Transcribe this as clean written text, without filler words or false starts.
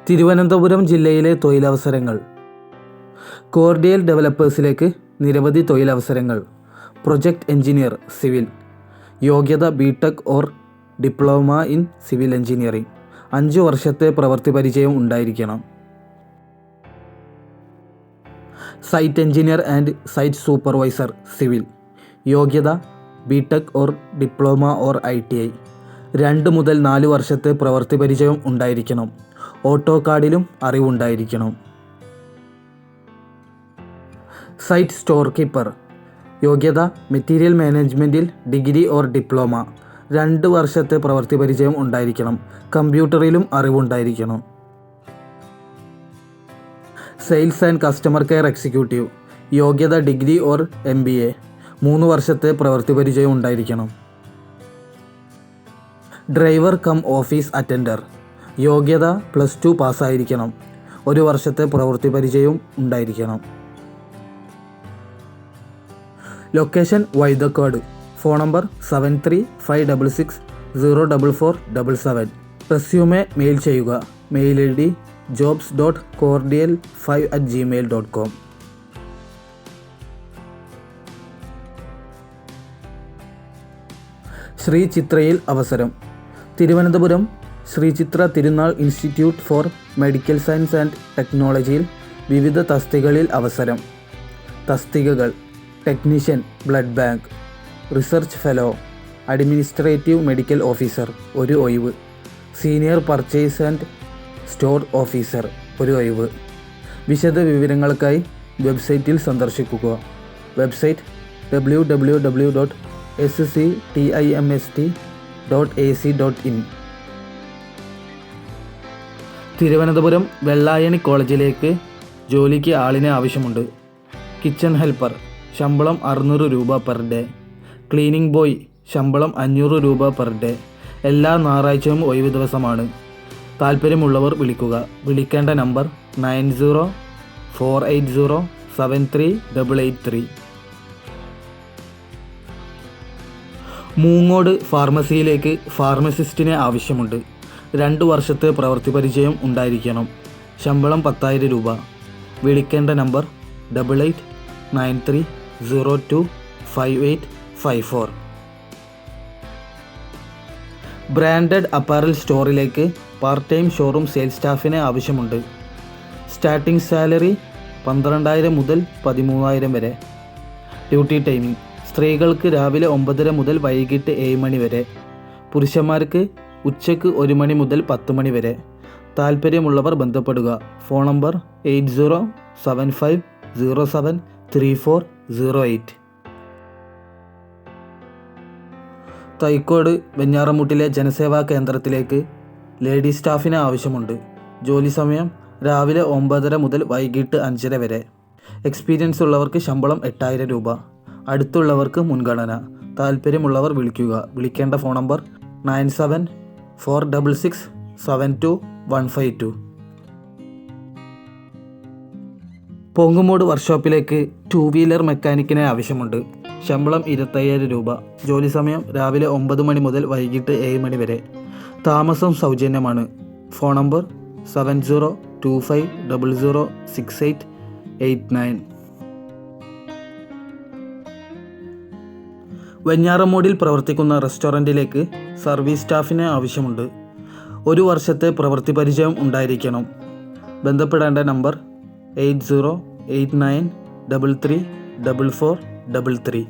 തിരുവനന്തപുരം ജില്ലയിലെ തൊഴിലവസരങ്ങൾ. കോർഡിയൽ ഡെവലപ്പേഴ്സിലേക്ക് നിരവധി തൊഴിലവസരങ്ങൾ. Project engineer civil. യോഗ്യത BTech or diploma in civil engineering. 5 വർഷത്തെ പ്രവൃത്തി പരിചയം ഉണ്ടായിരിക്കണം. Site engineer and site supervisor civil. യോഗ്യത BTech or diploma or ITI. 2 മുതൽ 4 വർഷത്തെ പ്രവൃത്തി പരിചയം ഉണ്ടായിരിക്കണം. ഓട്ടോകാഡിലും അറിവുണ്ടായിരിക്കണം. Site store keeper. യോഗ്യത മെറ്റീരിയൽ മാനേജ്മെൻറ്റിൽ ഡിഗ്രി ഓർ ഡിപ്ലോമ. 2 വർഷത്തെ പ്രവൃത്തി പരിചയം ഉണ്ടായിരിക്കണം. കമ്പ്യൂട്ടറിലും അറിവുണ്ടായിരിക്കണം. Sales and customer care executive. യോഗ്യത ഡിഗ്രി ഓർ MBA. 3 വർഷത്തെ പ്രവൃത്തി പരിചയം ഉണ്ടായിരിക്കണം. Driver cum office attender. യോഗ്യത +2 പാസ്സായിരിക്കണം. 1 വർഷത്തെ പ്രവൃത്തി പരിചയവും ഉണ്ടായിരിക്കണം. Location Vaithakkad. Phone number 7356604477. Resume mail ചെയ്യുക. Mail ID jobs.cordial5@gmail.com. ശ്രീ ചിത്രയിൽ അവസരം. Thiruvananthapuram Sree Chitra Thirunal institute for medical science and ടെക്നോളജിയിൽ വിവിധ തസ്തികകളിൽ അവസരം. തസ്തികകൾ: technician blood bank, research fellow, administrative medical officer 1 ഒഴിവ്, senior purchase and store officer 1 ഒഴിവ്. വിശദ വിവരങ്ങൾക്കായി വെബ്സൈറ്റിൽ സന്ദർശിക്കുക. Website www.sctimst.ac.in. തിരുവനന്തപുരം വെള്ളായണി കോളേജിലേക്ക് ജോലിക്ക് ആളിനെ ആവശ്യമുണ്ട്. കിച്ചൺ ഹെൽപ്പർ, ശമ്പളം 600 രൂപ പെർ ഡേ. ക്ലീനിംഗ് ബോയ്, ശമ്പളം 500 രൂപ പെർ ഡേ. എല്ലാ ഞായറാഴ്ചയും ഒഴിവ് ദിവസമാണ്. താല്പര്യമുള്ളവർ വിളിക്കുക. വിളിക്കേണ്ട നമ്പർ 9048073883. മൂങ്ങോട് ഫാർമസിയിലേക്ക് ഫാർമസിസ്റ്റിനെ ആവശ്യമുണ്ട്. 2 വർഷത്തെ പ്രവൃത്തി പരിചയം ഉണ്ടായിരിക്കണം. ശമ്പളം 10,000 രൂപ. വിളിക്കേണ്ട നമ്പർ 8893025854. ബ്രാൻഡഡ് അപ്പാരൽ സ്റ്റോറിലേക്ക് പാർട്ട് ടൈം ഷോറൂം സെയിൽസ് സ്റ്റാഫിനെ ആവശ്യമുണ്ട്. സ്റ്റാർട്ടിംഗ് സാലറി 12,000 മുതൽ 13,000 വരെ. ഡ്യൂട്ടി ടൈമിംഗ്: സ്ത്രീകൾക്ക് രാവിലെ 9:30 മുതൽ വൈകിട്ട് 7 മണി വരെ. പുരുഷന്മാർക്ക് ഉച്ചയ്ക്ക് 1 മണി മുതൽ 10 മണി വരെ. താല്പര്യമുള്ളവർ ബന്ധപ്പെടുക. Phone number 8075073408. തൈക്കോട് വെഞ്ഞാറമൂട്ടിലെ ജനസേവാ കേന്ദ്രത്തിലേക്ക് ലേഡി സ്റ്റാഫിനെ ആവശ്യമുണ്ട്. ജോലി സമയം രാവിലെ 9:30 മുതൽ വൈകിട്ട് 5:30 വരെ. എക്സ്പീരിയൻസ് ഉള്ളവർക്ക് ശമ്പളം 8,000 രൂപ. അടുത്തുള്ളവർക്ക് മുൻഗണന. താല്പര്യമുള്ളവർ വിളിക്കുക. വിളിക്കേണ്ട ഫോൺ നമ്പർ 9746672152. പൊങ്ങുമൂട് വർക്ക്ഷോപ്പിലേക്ക് 2 വീലർ മെക്കാനിക്കിനെ ആവശ്യമുണ്ട്. ശമ്പളം 25,000 രൂപ. ജോലി സമയം രാവിലെ 9 മണി മുതൽ വൈകിട്ട് 7 മണി വരെ. താമസം സൗജന്യമാണ്. Phone number 7025006889. വെഞ്ഞാറമൂടിൽ പ്രവർത്തിക്കുന്ന റെസ്റ്റോറൻറ്റിലേക്ക് സർവീസ് സ്റ്റാഫിനെ ആവശ്യമുണ്ട്. 1 വർഷത്തെ പ്രവൃത്തി പരിചയം ഉണ്ടായിരിക്കണം. ബന്ധപ്പെടേണ്ട നമ്പർ 8089334433.